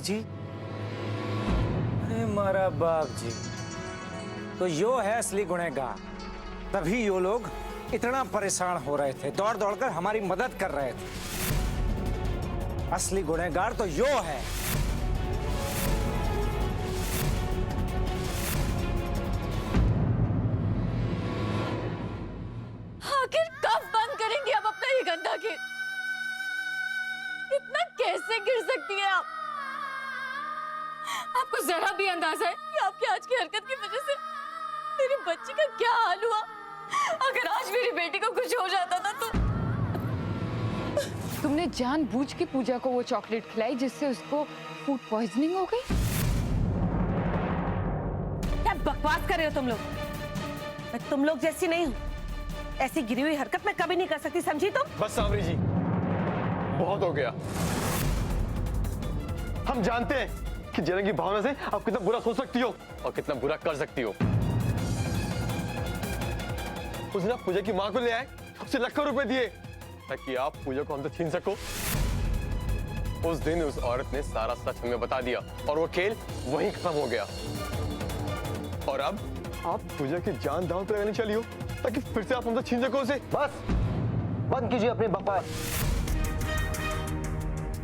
जी? अरे मारा बाप जी, तो यो है असली गुनहगार। तभी यो लोग इतना परेशान हो रहे थे, दौड़ दौड़ कर हमारी मदद कर रहे थे। असली गुनहगार तो यो है। आखिर कब बंद करेंगे अब अपना ये गंदा खेल? इतना कैसे गिर सकती है आप? आपको जरा भी अंदाजा है कि आपकी आज की हरकत की वजह से मेरी बच्ची का क्या हाल हुआ? अगर आज मेरी बेटी को कुछ हो जाता था तो। तुमने जानबूझ के पूजा को वो चॉकलेट खिलाई जिससे उसको फूड पॉइजनिंग हो गई? क्या बकवास कर रहे हो तुम लोग? मैं तुम लोग जैसी नहीं हूँ। ऐसी गिरी हुई हरकत मैं कभी नहीं कर सकती, समझी तुम? बस सांवरी जी, बहुत हो गया। हम जानते हैं कि जलन की भावना से आप कितना बुरा सोच सकती हो और कितना बुरा कर सकती हो। उस दिन आप पूजा की मां को ले आए, उसे लाखों रुपए दिए ताकि आप पूजा को हमसे छीन सको। उस दिन उस औरत ने सारा सच हमें बता दिया और वो खेल वहीं खत्म हो गया। और अब आप पूजा की जान दांव पे लगाने चली हो ताकि फिर से आप हमसे छीन सको उसे। बस बंद कीजिए अपनी बकवास।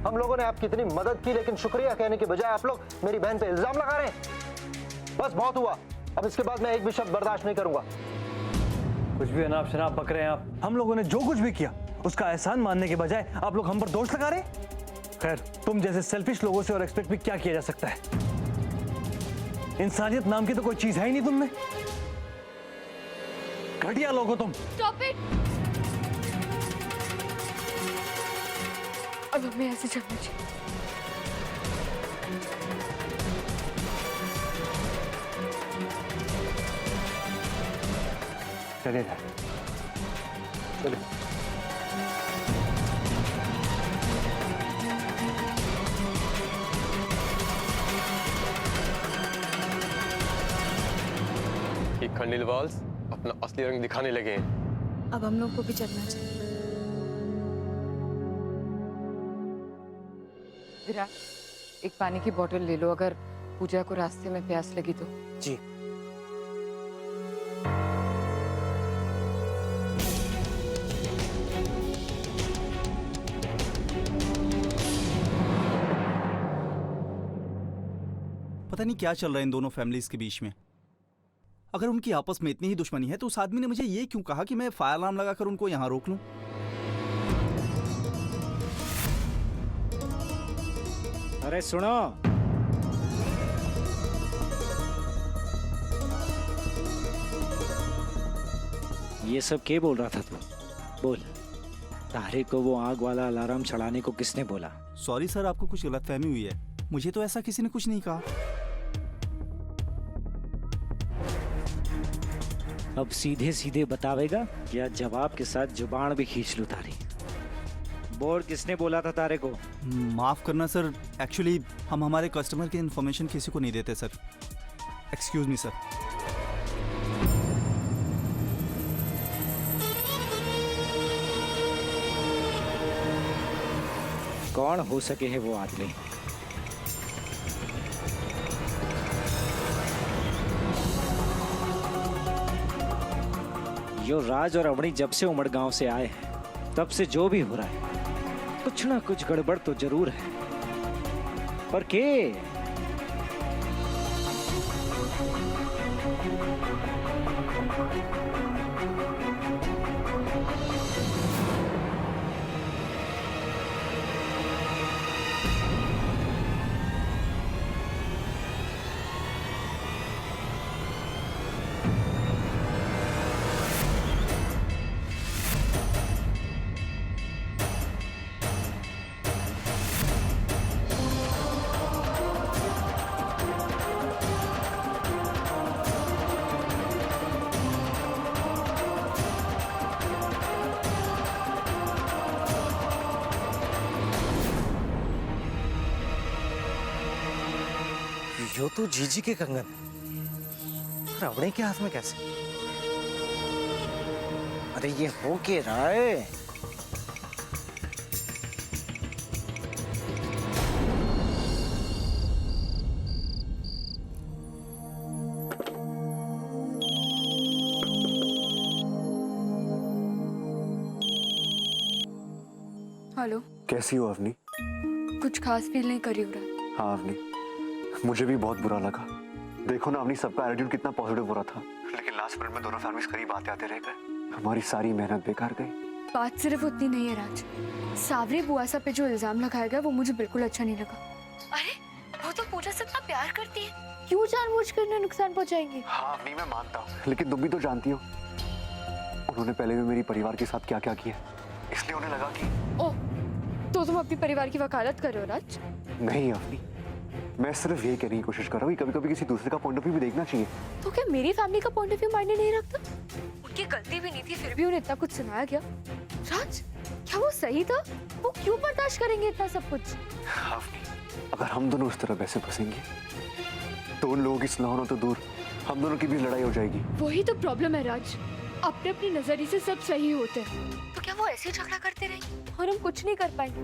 हम लोगों ने आपकी इतनी मदद की, लेकिन शुक्रिया कहने के बजाय आप लोग मेरी बहन पे इल्जाम लगा रहे हैं। बस बहुत हुआ, अब इसके बाद मैं एक भी शब्द बर्दाश्त नहीं करूंगा। कुछ भी अनाप शनाप बक रहे हैं आप। हम लोगों ने जो कुछ भी किया उसका एहसान मानने के बजाय आप लोग हम पर दोष लगा रहे हैं। खैर, तुम जैसे सेल्फिश लोगों से और एक्सपेक्ट भी क्या किया जा सकता है? इंसानियत नाम की तो कोई चीज है ही नहीं तुम में। घटिया लोग हो तुम। Stop it! अब हमें ऐसे चलना चाहिए। चलिए चलिए। ये खंडेलवाल्स अपना असली रंग दिखाने लगे हैं। अब हम लोग को भी चलना चाहिए। विराट, एक पानी की बोतल ले लो, अगर पूजा को रास्ते में प्यास लगी तो। जी। पता नहीं क्या चल रहा है इन दोनों फैमिलीज के बीच में। अगर उनकी आपस में इतनी ही दुश्मनी है तो उस आदमी ने मुझे ये क्यों कहा कि मैं फायर अलार्म लगाकर उनको यहां रोक लूं? अरे सुनो, ये सब क्या बोल रहा था तू? बोल, तारे को वो आग वाला अलार्म चढ़ाने को किसने बोला? सॉरी सर, आपको कुछ गलतफहमी हुई है। मुझे तो ऐसा किसी ने कुछ नहीं कहा। अब सीधे सीधे बतावेगा या जवाब के साथ जुबान भी खींच लूं तारी? बोल, किसने बोला था तारे को? माफ करना सर, एक्चुअली हम हमारे कस्टमर की इन्फॉर्मेशन किसी को नहीं देते सर। Excuse me sir. कौन हो सके है वो आदमी? यो राज और अवनी जब से उमड़ से आए हैं तब से जो भी हो रहा है कुछ ना कुछ गड़बड़ तो जरूर है। पर के? यो तो जीजी के कंगन, रावणे के हाथ में कैसे? अरे ये हो के रहा है? हेलो। कैसी हो अवनी? कुछ खास फील नहीं करी हो रहा। हाँ अवनी, मुझे भी बहुत बुरा लगा। देखो ना अवनी, सबका एटीट्यूड कितना पॉजिटिव हो रहा था, लेकिन लास्ट मिनट में दोनों फैमिलीज करीब आते आते रह गए। हमारी सारी मेहनत बेकार गई। बात सिर्फ उतनी नहीं है राज, सावरी बुआ सा पे जो इल्जाम लगाया गया वो मुझे बिल्कुल अच्छा नहीं लगा। अरे वो तो पूजा से इतना प्यार करती है, क्यों जानबूझकर उन्हें नुकसान पहुंचाएंगे? हाँ अवनी, मैं मानता हूँ, लेकिन तुम भी तो जानती हो उन्होंने पहले भी मेरी परिवार के साथ क्या क्या किया, इसलिए उन्हें लगा कि ओह, तो तुम अपनी परिवार की वकालत कर रहे हो राज? नहीं अवनी, मैं सिर्फ यही कहने की कोशिश कर रहा हूँ कि कभी कभी किसी दूसरे का पॉइंट ऑफ व्यू भी देखना चाहिए। तो क्या मेरी फैमिली का पॉइंट ऑफ व्यू मायने नहीं रखता? उनकी गलती भी नहीं थी, फिर भी उन्हें इतना कुछ सुनाया गया। राज, क्या वो सही था? वो क्यों बर्दाश्त करेंगे इतना सब कुछ? अवनी, अगर हम दोनों इस तरह वैसे फंसेंगे तो उन लोगों की सुलह तो दूर, हम दोनों की भी लड़ाई हो जाएगी। वही तो प्रॉब्लम है राज, अपने अपने नजरिए से सब सही होते हैं, तो क्या वो ऐसे झगड़ा करते रहेंगे और हम कुछ नहीं कर पाएंगे?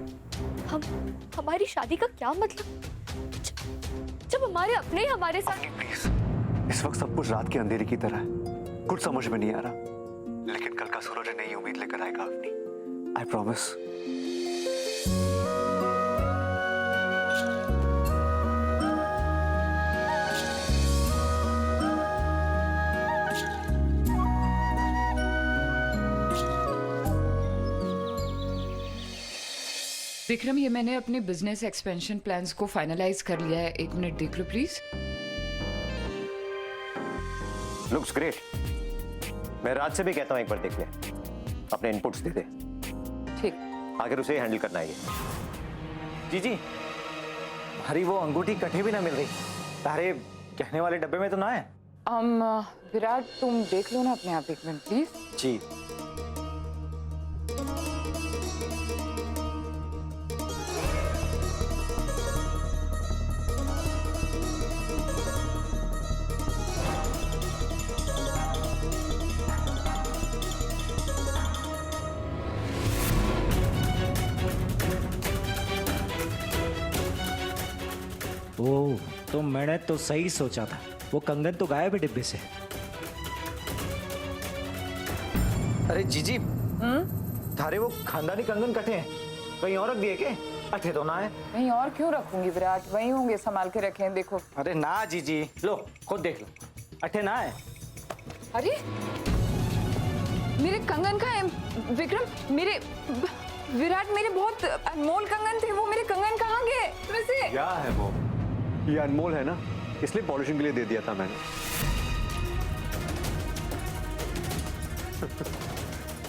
हमारी शादी का क्या मतलब जब हमारे अपने ही हमारे साथ। प्लीज, इस वक्त सब कुछ रात के अंधेरे की तरह है, कुछ समझ में नहीं आ रहा, लेकिन कल का सूरज नई उम्मीद लेकर आएगा अवनी, आई प्रॉमिस। विक्रम, ये मैंने अपने बिजनेस एक्सपेंशन प्लान्स को फाइनलाइज कर लिया है। 1 मिनट देख लो प्लीज। Looks great. मैं राज से भी कहता हूँ एक बार देख ले, अपने इनपुट्स दे दे। ठीक। आखिर उसे हैंडल करना है ये। जीजी, हरी वो अंगूठी कहीं भी ना मिल रही, तारे कहने वाले डब्बे में तो ना है। विराट, तुम देख लो ना अपने आप 1 मिनट प्लीज। जी। ओह, तो मैंने तो सही सोचा था, वो कंगन तो गायब है डिब्बे से। अरे जीजी, थारे वो खानदानी कंगन कटे हैं, कहीं और रख दिए के? अठे तो ना है। कहीं और क्यों रखूंगी विराट, वहीं होंगे, संभाल के रखे हैं, देखो। अरे ना जीजी, लो खुद देख लो, अठे ना है। अरे मेरे कंगन का है विक्रम, विराट मेरे बहुत अनमोल कंगन थे, वो मेरे कंगन कहाँ गए वैसे? क्या है वो? ये अनमोल है ना, इसलिए पॉलिशिंग के लिए दे दिया था मैंने।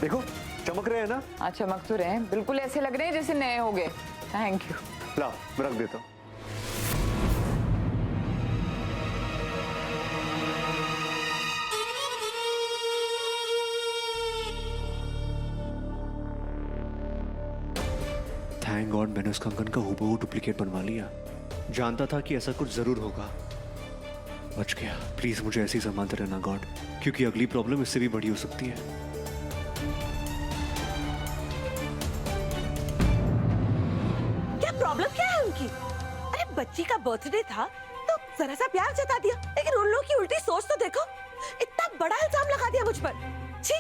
देखो चमक रहे हैं ना? हाँ, चमक तो रहे हैं, बिल्कुल ऐसे लग रहे हैं जैसे नए हो गए। Thank you. ला, मैं रख देता हूँ। थैंक गॉड मैंने उस कंगन का हूबहू डुप्लीकेट बनवा लिया। जानता था कि ऐसा कुछ जरूर होगा, बच गया। प्लीज मुझे ऐसे ही संभालते रहना गॉड, क्योंकि अगली प्रॉब्लम इससे भी बड़ी हो सकती है। क्या प्रॉब्लम क्या है उनकी? अरे बच्ची का बर्थडे था तो जरा सा प्यार जता दिया, लेकिन उन लोगों की उल्टी सोच तो देखो, इतना बड़ा इल्जाम लगा दिया मुझ पर। छी!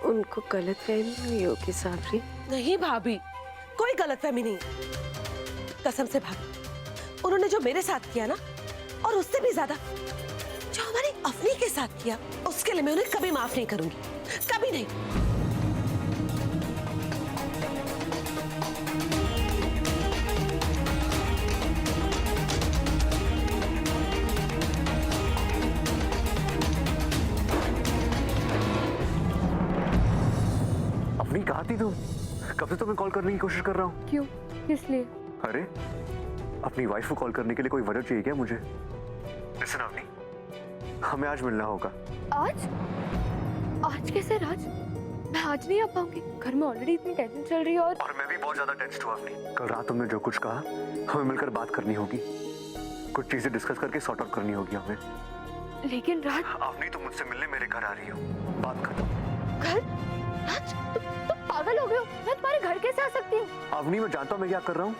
उनको गलतफहमी हुई होगी साबरी। नहीं भाभी, कोई गलतफहमी नहीं, कसम से भाभी, उन्होंने जो मेरे साथ किया ना, और उससे भी ज्यादा जो हमारी अफनी के साथ किया, उसके लिए मैं उन्हें कभी माफ नहीं करूंगी, कभी नहीं। अवनी, कहाँ थी तुम? कब से तुम्हें कॉल करने की कोशिश कर रहा हूँ। क्यों, किस लिए? अरे अपनी वाइफ को कॉल करने के लिए कोई वजह चाहिए क्या मुझे? लिसन अवनी, हमें आज मिलना होगा। आज? आज कैसे राज? मैं आज नहीं आ पाऊंगी, घर में ऑलरेडी इतनी टेंशन चल रही है। और मैं भी बहुत ज्यादा टेंस्ड हूँ अवनी। कल रात तुमने जो कुछ कहा, हमें मिलकर बात करनी होगी, कुछ चीजें डिस्कस करके सॉर्ट आउट करनी होगी हमें। लेकिन राज, अवनी तुम मुझसे मिलने मेरे घर आ रही हो, बात खत्म। घर? राज, तुम पागल हो गए हो, मैं तुम्हारे घर कैसे आ सकती हूँ? अवनी मैं जानता हूँ मैं क्या कर रहा हूँ,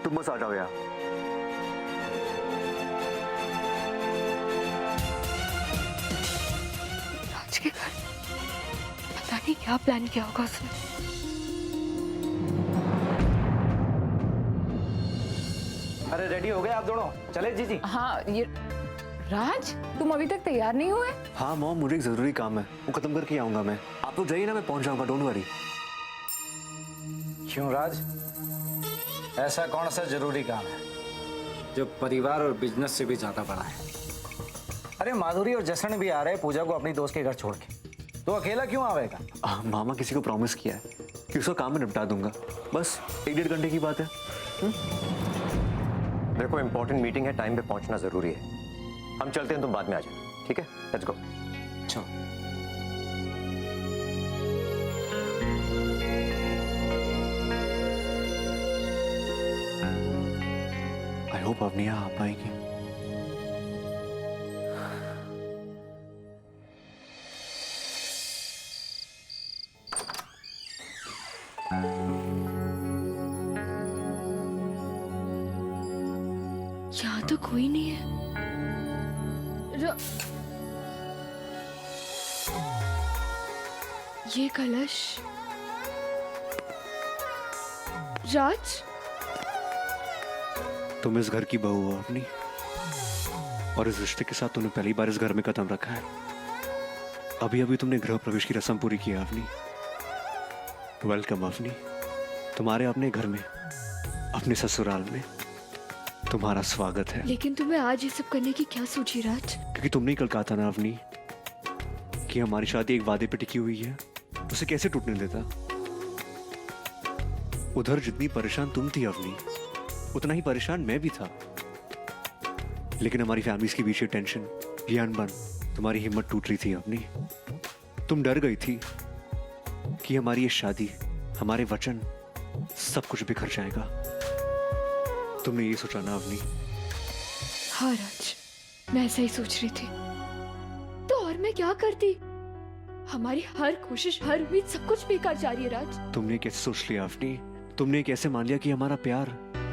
तुम बस आ जाओ यार। राज के घर, पता नहीं क्या प्लान किया होगा उसने। अरे रेडी हो गए आप दोनों? चले जीजी। हाँ ये राज, तुम अभी तक तैयार नहीं हुए? हाँ मॉम, मुझे एक जरूरी काम है, वो खत्म करके आऊंगा मैं। आप लोग जाइए ना, मैं पहुंच जाऊंगा, डोंट वरी। क्यों राज, ऐसा कौन सा जरूरी काम है जो परिवार और बिजनेस से भी ज्यादा बड़ा है? अरे माधुरी और जसन भी आ रहे हैं पूजा को अपनी दोस्त के घर छोड़ के, तो अकेला क्यों आवेगा? मामा किसी को प्रॉमिस किया है कि उसका काम मैं निपटा दूंगा, बस 1-1.5 घंटे की बात है। देखो इंपॉर्टेंट मीटिंग है, टाइम पे पहुंचना जरूरी है। हम चलते हैं, तुम बाद में आ जाओ, ठीक है? Let's go. चलो। आई होप अवनिया आ पाएगी। यहाँ तो कोई नहीं है। ये कलश। राज, तुम इस घर की बहू हो अपनी, और इस रिश्ते के साथ तुमने पहली बार इस घर में कदम रखा है। अभी अभी तुमने गृह प्रवेश की रस्म पूरी की है अवनी। वेलकम अवनी, तुम्हारे अपने घर में, अपने ससुराल में तुम्हारा स्वागत है। लेकिन तुम्हें आज ये सब करने की क्या सोची राज? क्योंकि तुमने ही कल कहा था ना अवनी कि हमारी शादी एक वादे पे टिकी हुई है, उसे कैसे टूटने देता। उधर जितनी परेशान तुम थी अवनी, उतना ही परेशान मैं भी था। लेकिन हमारी फैमिलीज के बीच ये टेंशन, ये अनबन, तुम्हारी हिम्मत टूट रही थी अवनी। तुम डर गई थी कि हमारी ये शादी, हमारे वचन, सब कुछ बिखर जाएगा। तुमने ये सोचा ना अवनी? हाँ राज, मैं ऐसा ही सोच रही थी। तो और मैं क्या करती? हमारी हर कोशिश, हर उम्मीद, सब कुछ बेकार जा रही है राज। तुमने कैसे सोच लिया अवनी? तुमने कैसे मान लिया कि हमारा प्यार,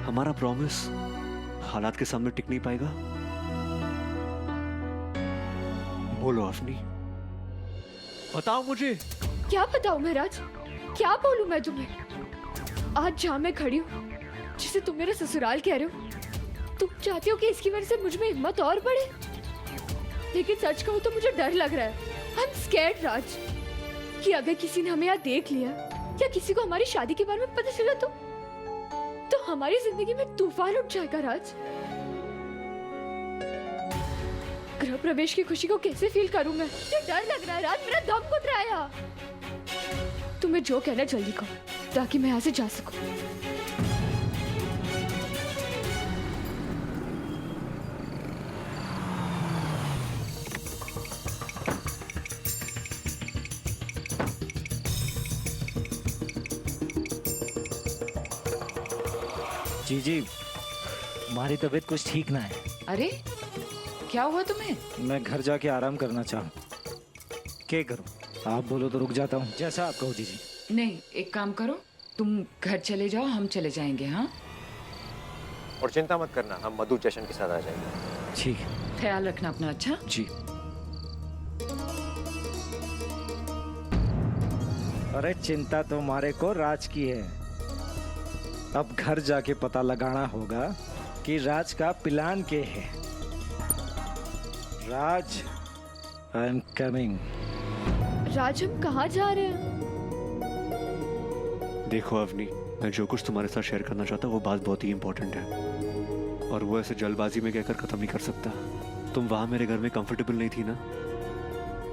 हमारा प्रॉमिस हालात के सामने टिक नहीं पाएगा? बोलो अवनी, बताओ मुझे। क्या बताऊं मैं राज, क्या बोलूं मैं तुम्हें? आज जहां मैं खड़ी हूँ, जिसे तुम मेरा ससुराल कह रहे हो, तुम चाहती हो कि इसकी वजह से मुझ में हिम्मत और बढ़े। लेकिन सच कहूं तो मुझे डर लग रहा है। आई एम स्कैर्ड राज, कि अगर किसी ने हमें यहाँ देख लिया या किसी को हमारी शादी के बारे में पता चला तो हमारी जिंदगी में तूफान उठ जाएगा राज। गृह प्रवेश की खुशी को कैसे फील करूं मैं? मुझे डर लग रहा है राज, मेरा दम घुट रहा है यहाँ। तुम्हें जो कहना जल्दी कहो ताकि मैं यहाँ से जा सकूं। जीजी, तुम्हारी तबीयत कुछ ठीक ना है। अरे क्या हुआ तुम्हें? मैं घर जाके आराम करना चाहूँ। क्या करूँ? आप बोलो तो रुक जाता हूँ, जैसा आप कहो जीजी। नहीं, एक काम करो, तुम घर चले जाओ, हम चले जाएंगे। हाँ, और चिंता मत करना, हम मधु जशन के साथ आ जाएंगे। ठीक है, ख्याल रखना अपना। अच्छा जी। अरे चिंता तो हमारे को राज की है। अब घर जाके पता लगाना होगा कि राज का प्लान क्या है। राज, आई एम कमिंग। राज, हम कहाँ जा रहे हैं? देखो अवनी, मैं जो कुछ तुम्हारे साथ शेयर करना चाहता हूँ वो बात बहुत ही इंपॉर्टेंट है, और वो ऐसे जल्दबाजी में कहकर खत्म नहीं कर सकता। तुम वहां मेरे घर में कंफर्टेबल नहीं थी ना,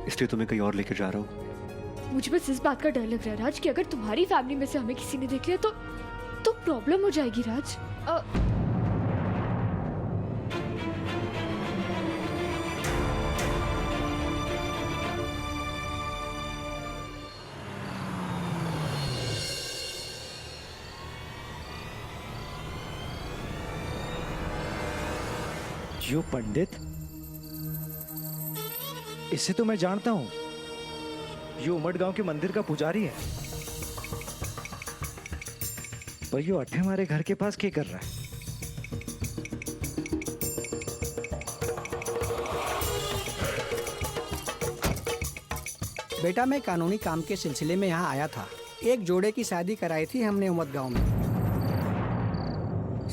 इसलिए तुम्हें कहीं और लेके जा रहा हूँ। मुझे बस इस बात का डर लग रहा है राज कि अगर तुम्हारी फैमिली में से हमें किसी ने देख लिया तो प्रॉब्लम हो जाएगी राज। जो पंडित, इसे तो मैं जानता हूं। ये उमड़ के मंदिर का पुजारी है। पर ये अट्ठे हमारे घर के पास क्या कर रहा है? बेटा, मैं कानूनी काम के सिलसिले में यहाँ आया था। एक जोड़े की शादी कराई थी हमने उमद गांव में।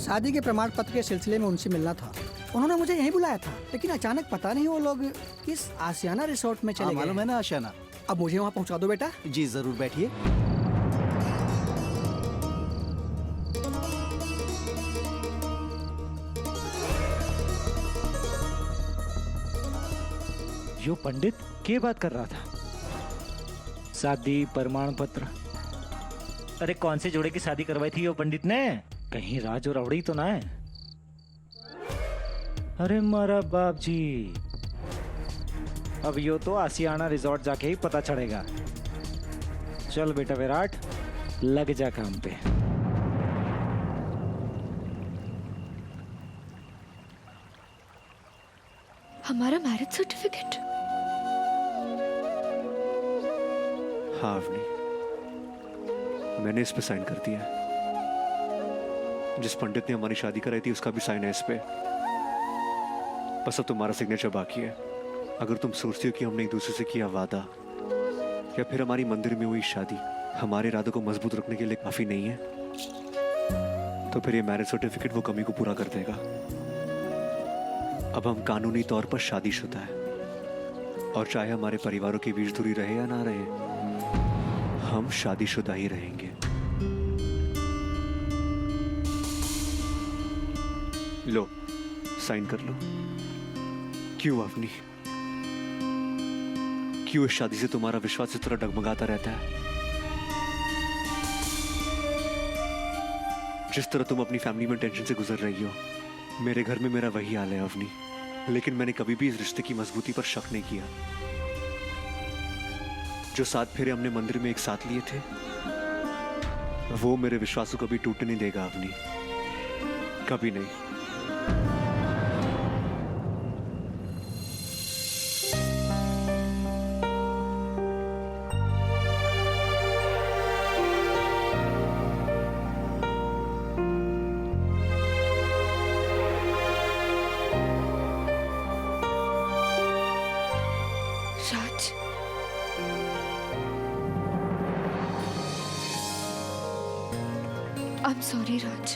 शादी के प्रमाण पत्र के सिलसिले में उनसे मिलना था। उन्होंने मुझे यहीं बुलाया था, लेकिन अचानक पता नहीं वो लोग किस आशियाना रिसोर्ट में चले गए। मालूम है ना आशियाना? अब मुझे वहाँ पहुँचा दो बेटा। जी जरूर, बैठिए। यो पंडित क्या बात कर रहा था? शादी प्रमाण पत्र? अरे कौन से जोड़े की शादी करवाई थी यो पंडित ने? कहीं राज और अवड़ी तो ना है? अरे मारा बाप जी, अब यो तो आशियाना रिजॉर्ट जाके ही पता चढ़ेगा। चल बेटा विराट, लग जा काम पे। हमारा मैरिज सर्टिफिकेट? हाँ अवनी, मैंने इस पे साइन कर दिया है। जिस पंडित ने हमारी शादी कराई थी उसका भी साइन है इस पे। बस अब तुम्हारा सिग्नेचर बाकी है। अगर तुम सोचती हो कि हमने एक दूसरे से किया वादा या फिर हमारी मंदिर में हुई शादी हमारे इरादों को मजबूत रखने के लिए काफी नहीं है, तो फिर ये मैरिज सर्टिफिकेट वो कमी को पूरा कर देगा। अब हम कानूनी तौर पर शादीशुदा है, और चाहे हमारे परिवारों के बीच दूरी रहे या ना रहे, हम शादीशुदा ही रहेंगे। लो, साइन कर लो। क्यों अवनी, क्यों इस शादी से तुम्हारा विश्वास इस तरह डगमगाता रहता है? जिस तरह तुम अपनी फैमिली में टेंशन से गुजर रही हो, मेरे घर में मेरा वही हाल है अवनी। लेकिन मैंने कभी भी इस रिश्ते की मजबूती पर शक नहीं किया। जो 7 फेरे हमने मंदिर में एक साथ लिए थे, वो मेरे विश्वास को कभी टूटने नहीं देगा अवनी, कभी नहीं। राज, I'm sorry, राज।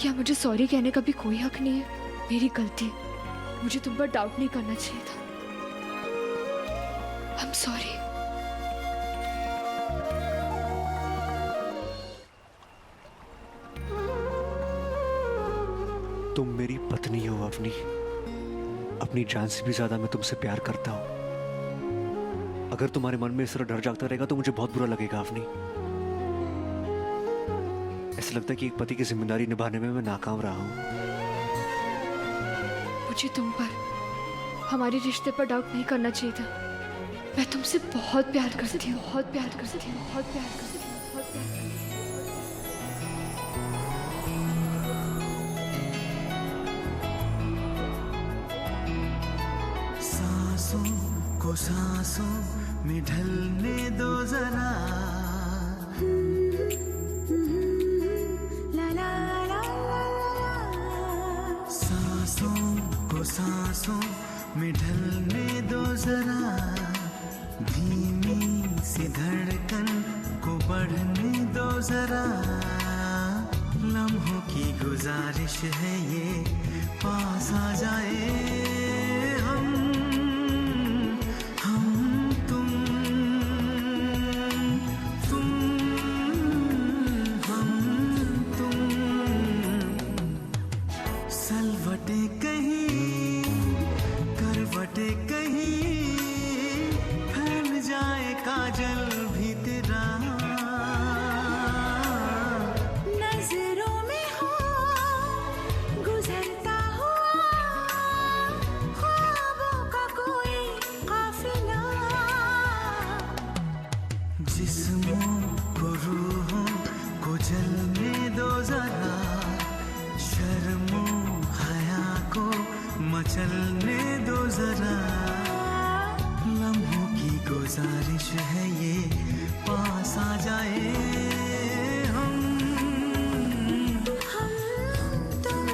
क्या मुझे सॉरी कहने का भी कोई हक नहीं है? मेरी गलती, मुझे तुम पर डाउट नहीं करना चाहिए था। I'm sorry। तुम मेरी पत्नी हो अवनी, अपनी जान से भी ज्यादा मैं तुमसे प्यार करता हूं। अगर तुम्हारे मन में इस तरह डर जागता रहेगा तो मुझे बहुत बुरा लगेगा अवनी। ऐसा लगता है कि एक पति की जिम्मेदारी निभाने में मैं नाकाम रहा हूं। मुझे तुम पर, हमारे रिश्ते पर डाउट नहीं करना चाहिए था। मैं तुमसे बहुत प्यार करती हूँ, बहुत प्यार करती हूँ, बहुत प्यार करती हूँ, बहुत प्यार करती हूँ। को सांसों में ढलने दो जरा, सांसों को सांसों में ढलने दो जरा, धीमी सी धड़कन को बढ़ने दो जरा। लम्हों की गुजारिश है ये, पास आ जाए चलने दो जरा। लम्हों की गुजारिश है ये, पास आ जाए हम तुम हम तुम।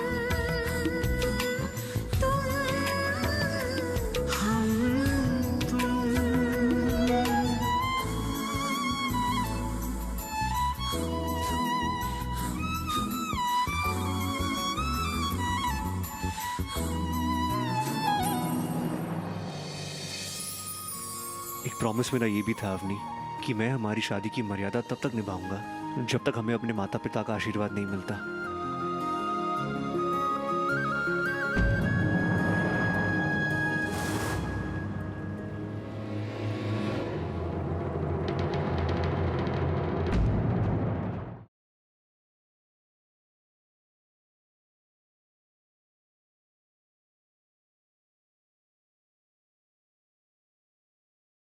प्रॉमिस मेरा ये भी था अवनी कि मैं हमारी शादी की मर्यादा तब तक निभाऊंगा जब तक हमें अपने माता पिता का आशीर्वाद नहीं मिलता।